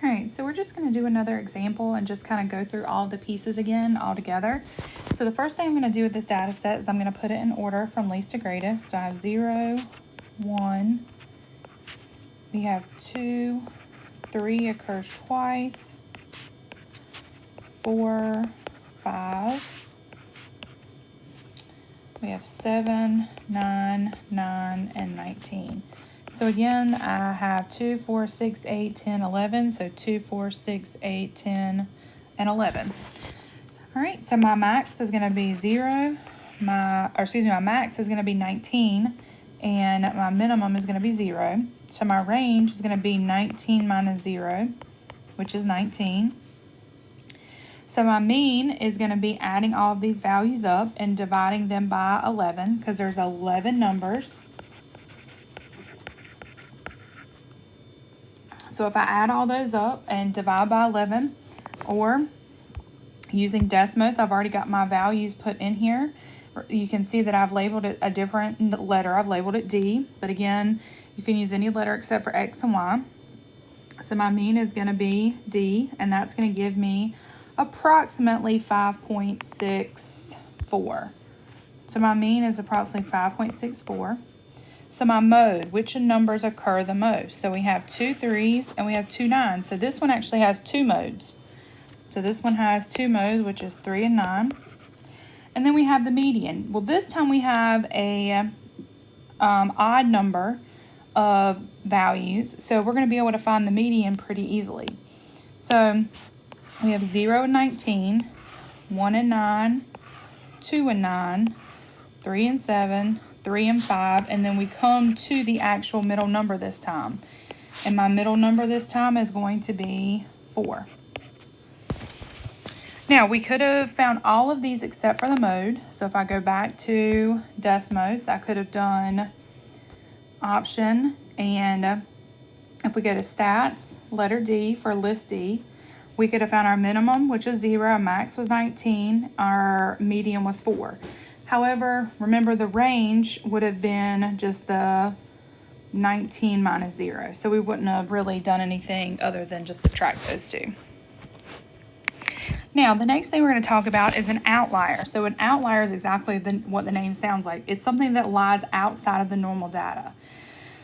All right, so we're just going to do another example and just kind of go through all the pieces again all together. So the first thing I'm going to do with this data set is I'm going to put it in order from least to greatest. So I have 0, 1, we have 2, 3 occurs twice, 4, 5, we have 7, 9, 9, and 19. So again, I have 2, 4, 6, 8, 10, 11. So 2, 4, 6, 8, 10, and 11. All right, so my max is going to be 0. My max is going to be 19, and my minimum is going to be 0. So my range is going to be 19 minus 0, which is 19. So my mean is going to be adding all of these values up and dividing them by 11, because there's 11 numbers. So if I add all those up and divide by 11, or using Desmos, I've already got my values put in here. You can see that I've labeled it a different letter. I've labeled it D, but again, you can use any letter except for X and Y. So my mean is going to be D, and that's going to give me approximately 5.64. So my mean is approximately 5.64. So my mode, which numbers occur the most? So we have 2 3s and we have 2 9s. So this one actually has 2 modes. So this one has 2 modes, which is 3 and 9. And then we have the median. Well, this time we have a odd number of values. So we're going to be able to find the median pretty easily. So we have 0 and 19, 1 and 9, 2 and 9, 3 and 7, 3 and 5, and then we come to the actual middle number this time. And my middle number this time is going to be 4. Now, we could have found all of these except for the mode. So if I go back to Desmos, I could have done option, and if we go to stats, letter D for list D, we could have found our minimum, which is 0, our max was 19, our median was 4. However, remember the range would have been just the 19 minus 0. So we wouldn't have really done anything other than just subtract those two. Now, the next thing we're going to talk about is an outlier. So an outlier is exactly what the name sounds like. It's something that lies outside of the normal data.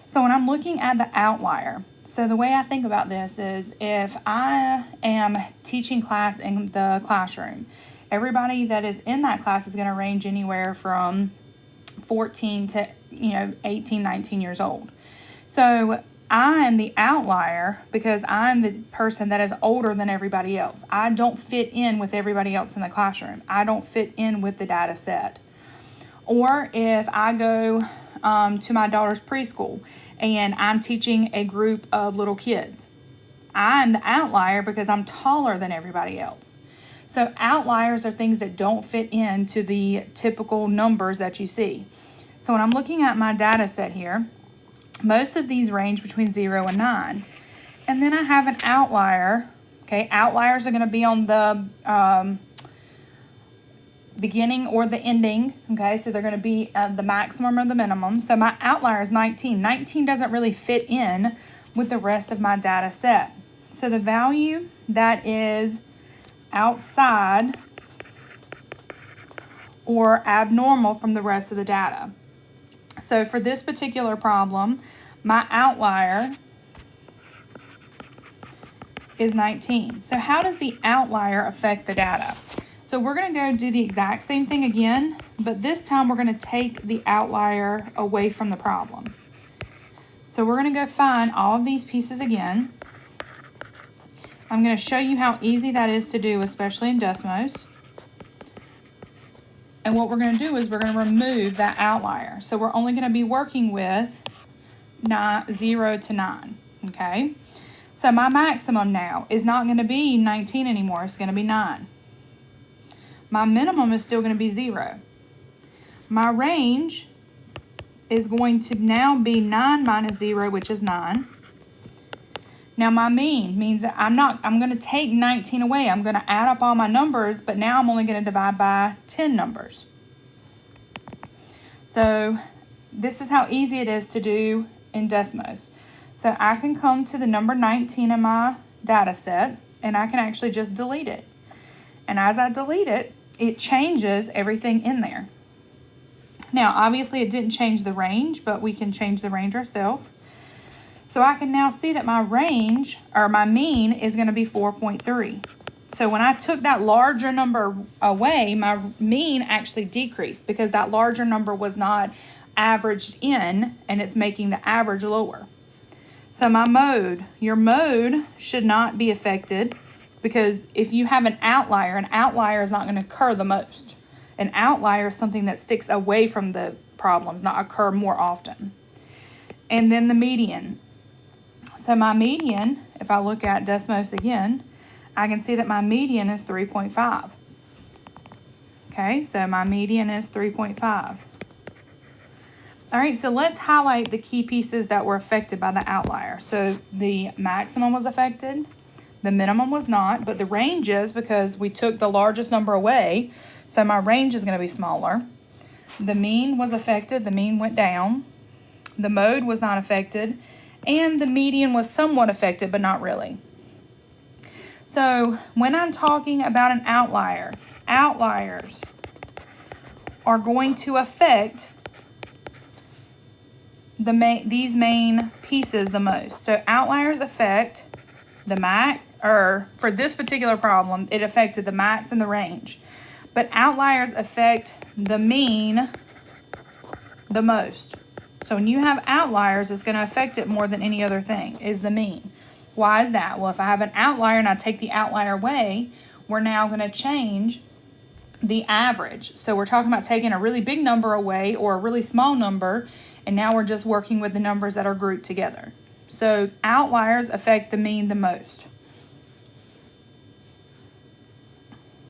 So when I'm looking at the outlier, so the way I think about this is if I am teaching class in the classroom, everybody that is in that class is going to range anywhere from 14 to 18, 19 years old. So I am the outlier because I'm the person that is older than everybody else. I don't fit in with everybody else in the classroom. I don't fit in with the data set. Or if I go to my daughter's preschool and I'm teaching a group of little kids, I'm the outlier because I'm taller than everybody else. So outliers are things that don't fit into the typical numbers that you see. So when I'm looking at my data set here, most of these range between 0 and 9. And then I have an outlier. Okay, outliers are going to be on the beginning or the ending. Okay, so they're going to be the maximum or the minimum. So my outlier is 19. 19 doesn't really fit in with the rest of my data set. So the value that is outside or abnormal from the rest of the data. So for this particular problem, my outlier is 19. So how does the outlier affect the data? So we're going to go do the exact same thing again, but this time we're going to take the outlier away from the problem. So we're going to go find all of these pieces again. I'm going to show you how easy that is to do, especially in Desmos. And what we're going to do is we're going to remove that outlier. So we're only going to be working with 0 to 9, okay? So my maximum now is not going to be 19 anymore. It's going to be 9. My minimum is still going to be 0. My range is going to now be 9 minus 0, which is 9. Now my mean means that I'm going to take 19 away. I'm going to add up all my numbers, but now I'm only going to divide by 10 numbers. So this is how easy it is to do in Desmos. So I can come to the number 19 in my data set, and I can actually just delete it. And as I delete it, it changes everything in there. Now, obviously it didn't change the range, but we can change the range ourselves. So I can now see that my range, or my mean, is going to be 4.3. So when I took that larger number away, my mean actually decreased because that larger number was not averaged in, and it's making the average lower. So my mode, your mode should not be affected, because if you have an outlier is not going to occur the most. An outlier is something that sticks away from the problems, not occur more often. And then the median. So my median, if I look at Desmos again, I can see that my median is 3.5. Okay, so my median is 3.5. All right, so let's highlight the key pieces that were affected by the outlier. So the maximum was affected, the minimum was not, but the range is, because we took the largest number away, so my range is going to be smaller. The mean was affected, the mean went down. The mode was not affected, and the median was somewhat affected, but not really. So when I'm talking about an outlier, outliers are going to affect these main pieces the most. So outliers affect the max, or for this particular problem, it affected the max and the range. But outliers affect the mean the most. So when you have outliers, it's going to affect it more than any other thing, is the mean. Why is that? Well, if I have an outlier and I take the outlier away, we're now going to change the average. So we're talking about taking a really big number away or a really small number, and now we're just working with the numbers that are grouped together. So outliers affect the mean the most.